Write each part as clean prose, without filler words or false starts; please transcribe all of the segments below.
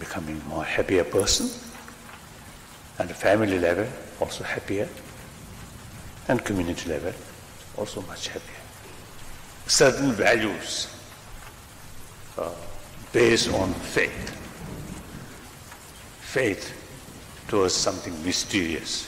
becoming more happier person, and the family level also happier, and community level also much happier. Certain values based on faith. Faith towards something mysterious.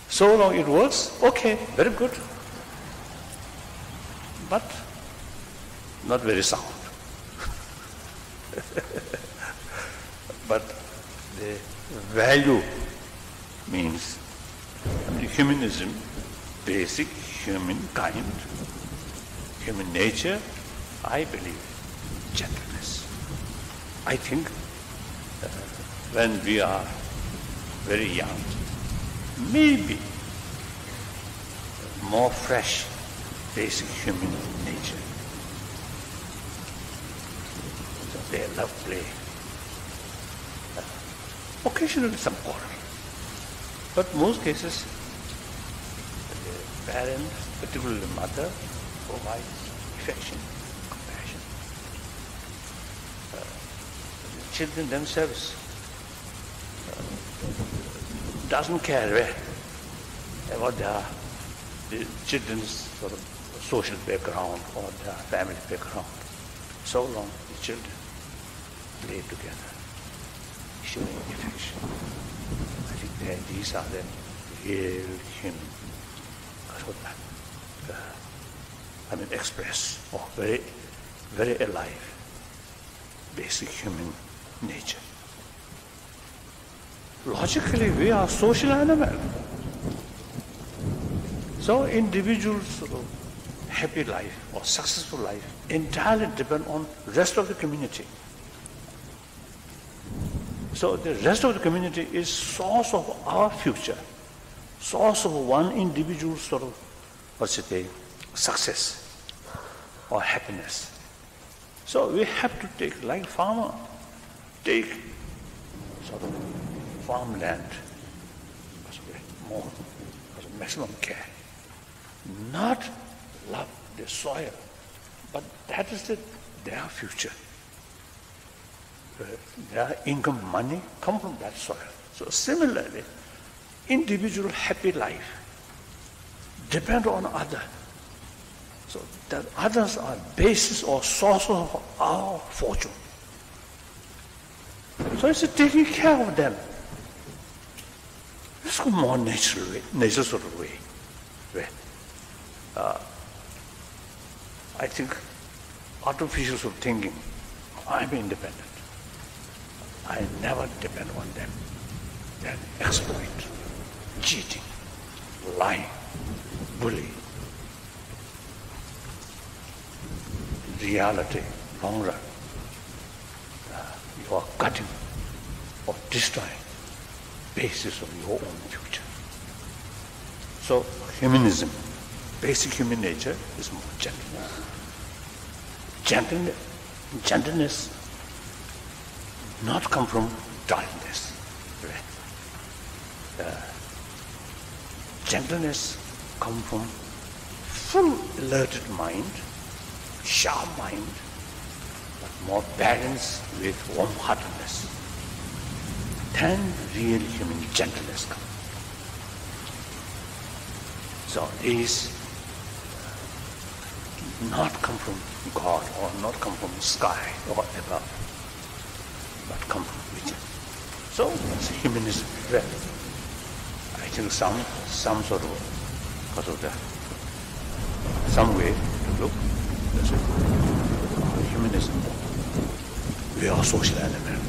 So long it works, okay, very good, but not very sound. But the value means, humanism, basic human kind, human nature, I believe, gentleness. I think when we are very young, maybe more fresh, basic human nature. So they love play. Occasionally some quarrel. But most cases, the parents, particularly the mother, provides affection, compassion. The children themselves doesn't care what the children's sort of social background or their family background. So long the children play together, showing affection. I think that these are the real human, express or very, very alive, basic human nature. Logically, we are social animals. So individuals' happy life or successful life entirely depend on the rest of the community. So the rest of the community is source of our future, source of one individual's sort of, success or happiness. So we have to take, like farmer, take sort of farmland, more, maximum care. Not love the soil, but that is their future. Their income, money come from that soil. So similarly, individual happy life depend on other. So that others are basis or source of our fortune. So it's taking care of them. It's a more natural way, natural sort of way. I think artificial sort of thinking, I'm independent. I never depend on them. Then exploit, cheating, lying, bully. Reality, long run, you are cutting or destroying basis of your own future. So humanism, basic human nature is more gentleness. Gentleness not come from dullness. Gentleness come from full alerted mind, sharp mind, but more balanced with warm-heartedness. Then real human gentleness comes. So these not come from God or not come from sky or above, but come from within. So it's humanism. I think some sort of some way to look. Humanism. We are social animals.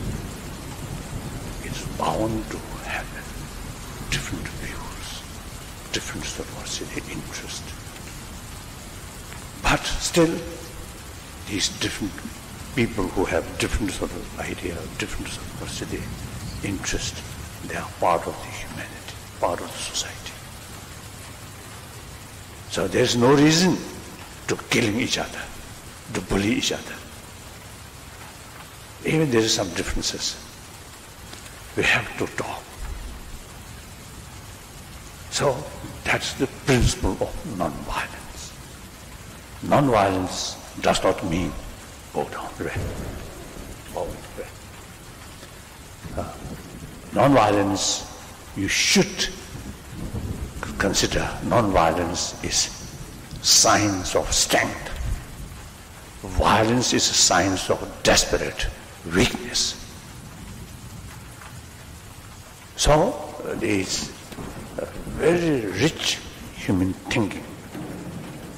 It's bound to have different views, different sort of interest. But still, these different people who have different sort of idea, different sort of interest, they are part of the humanity, part of the society. So there's no reason to killing each other, to bully each other. Even there are some differences. We have to talk. So that's the principle of non-violence. Non-violence does not mean go down. forward way. Non-violence, you should consider non-violence is signs of strength. Violence is a sign of desperate weakness. So there is a very rich human thinking,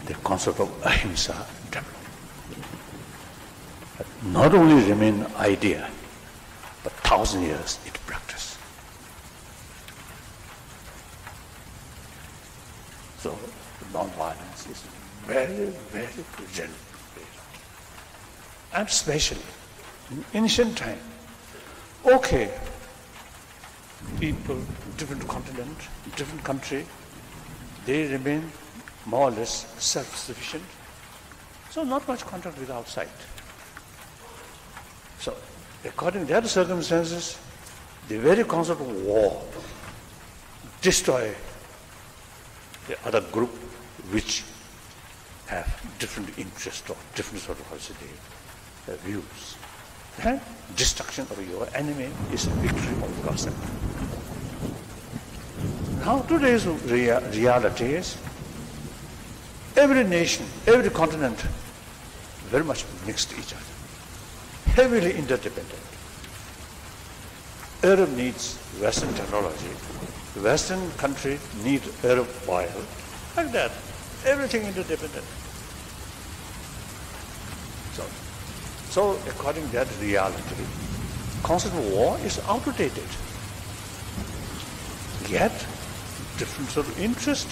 the concept of ahimsa developed. Not only remain idea, but 1,000 years it practice. So non-violence is very, very relevant. And especially in ancient time, okay, people, different continent, different country, they remain more or less self-sufficient. So not much contact with outside. So according to their circumstances, the very concept of war destroy the other group which have different interests or different sort of views. And destruction of your enemy is a victory of yourself. Now today's reality is every nation, every continent very much mixed each other, heavily interdependent. Arab needs Western technology, Western country need Arab oil, like that, everything interdependent. So according to that reality, concept of war is outdated. Yet, different sort of interest,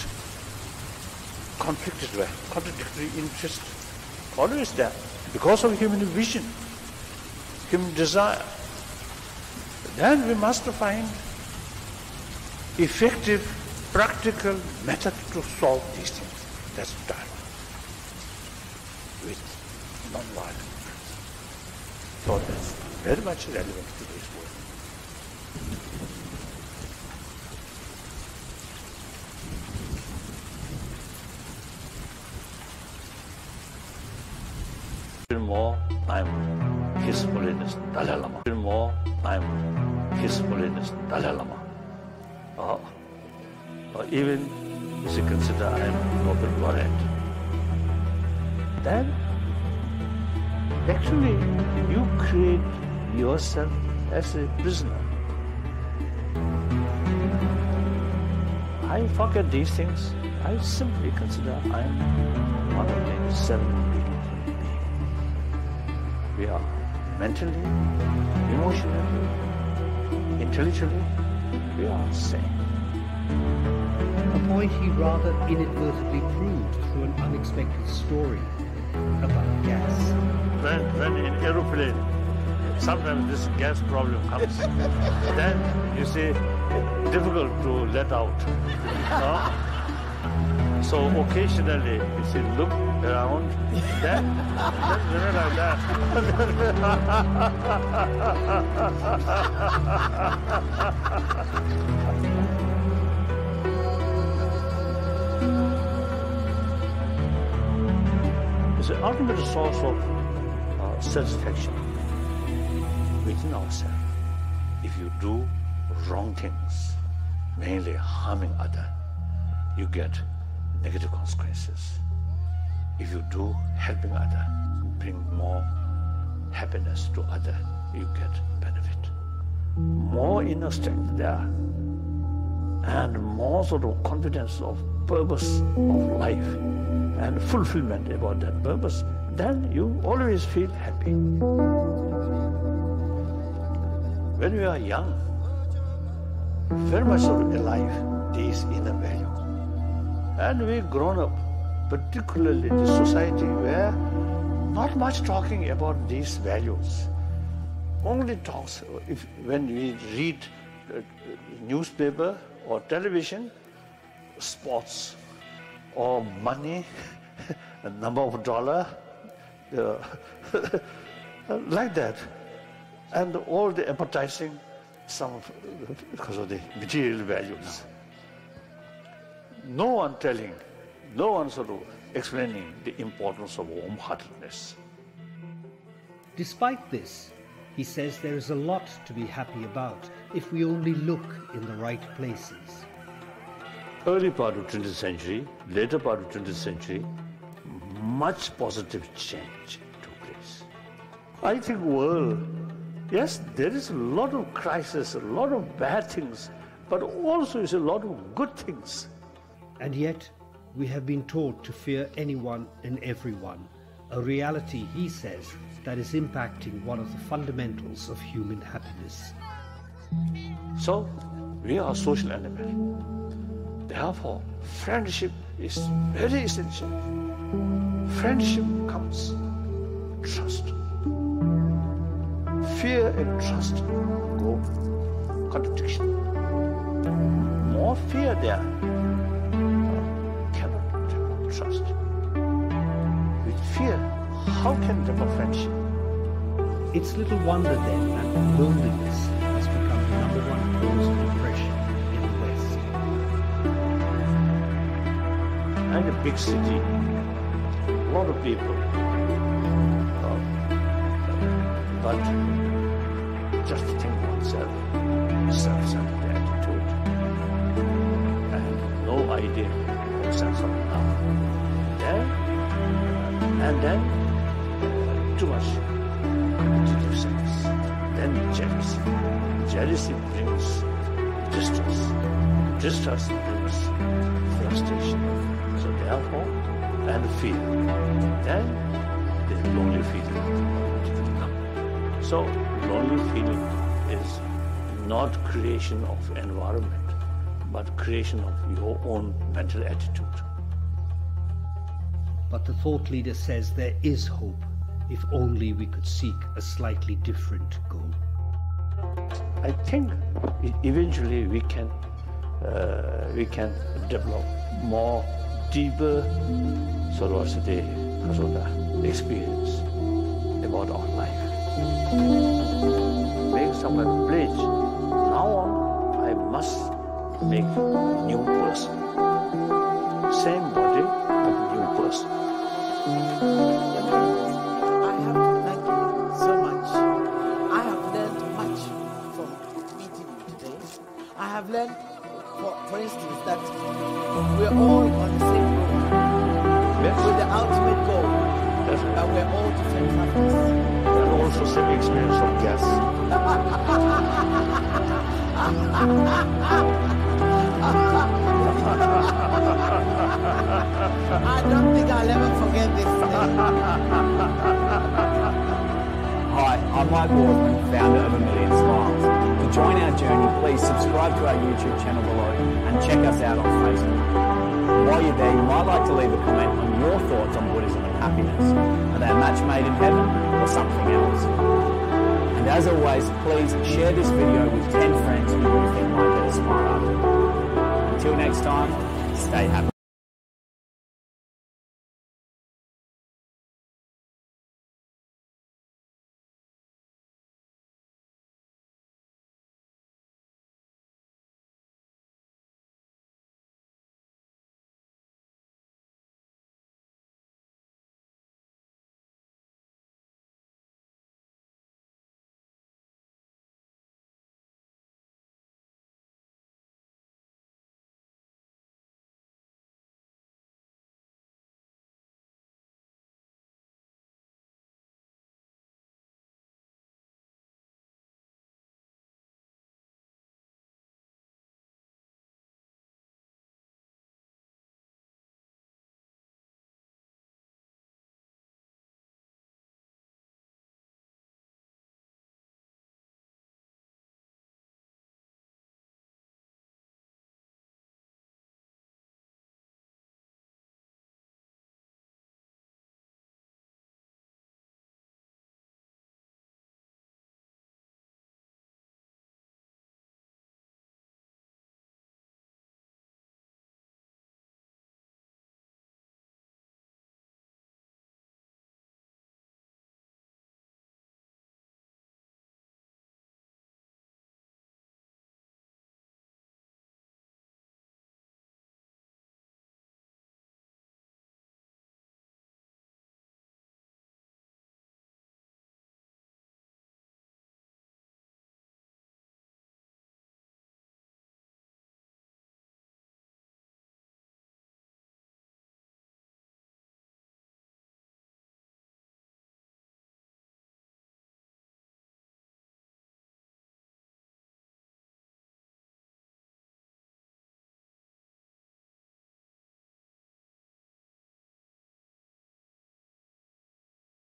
contradictory interest, always there, because of human vision, human desire. Then we must find effective, practical method to solve these things. That's dialogue with non-violence. So that's very much relevant to today's world. More, I'm His Holiness Dalai Lama. More, I'm His Holiness Dalai Lama. Or even if you consider I am Nobel laureate, then actually you create yourself as a prisoner. I forget these things. I simply consider I am one of the 7 billion beings. We are mentally, emotionally, intellectually, we are same. A point he rather inadvertently proved through an unexpected story about gas. When in aeroplane, sometimes this gas problem comes, then you see difficult to let out. So occasionally you see look around, then like that. It's the ultimate source of satisfaction within ourselves. If you do wrong things, mainly harming others, you get negative consequences. If you do helping others, bring more happiness to others, you get benefit. More inner strength there, and more sort of confidence of purpose of life and fulfillment about that purpose, then you always feel happy. When we are young, very much sort of alive, these inner values. And we've grown up, particularly in the society where not much talking about these values. Only talks when we read newspaper or television, sports or money, a number of dollars, like that. And all the advertising, because of the material values. No one telling, no one sort of explaining the importance of warm-heartedness. Despite this, he says there is a lot to be happy about if we only look in the right places. Early part of 20th century, later part of 20th century, much positive change took place. I think world, yes, there is a lot of crisis, a lot of bad things, but also is a lot of good things. And yet, we have been taught to fear anyone and everyone, a reality, he says, that is impacting one of the fundamentals of human happiness. So, we are social animals. Therefore, friendship is very essential. Friendship comes trust. Fear and trust go contradiction. More fear there cannot develop trust. With fear, how can develop friendship? It's little wonder then that loneliness has become the number one cause of depression in the West. And a big city, a lot of people, but just think oneself, self-centered attitude, and no idea of sense of now. Then too much competitive sense, then jealousy. Jealousy brings distress. Distress brings frustration. So therefore, and fear. Then the lonely feeling. So lonely feeling is not creation of environment, but creation of your own mental attitude. But the thought leader says there is hope if only we could seek a slightly different goal. I think eventually we can develop more deeper sort of the experience about our life. Make some kind of pledge. Now on, I must make a new person. Same body, but new person. I have to thank you so much. I have learned much from meeting you today. I have learned, for instance, that we're all on the same road. Yes. With the ultimate goal. Definitely. But we're all different families. And also same experience of gas. I don't think I'll ever forget this day. Hi, I'm Michael Ortman, founder of A Million Smiles. To join our journey, please subscribe to our YouTube channel below and check us out on Facebook. While you're there, you might like to leave a comment on your thoughts on Buddhism and happiness. Are they a match made in heaven or something else? And as always, please share this video with 10 friends who you think might get a smile out of it. Until next time, stay happy.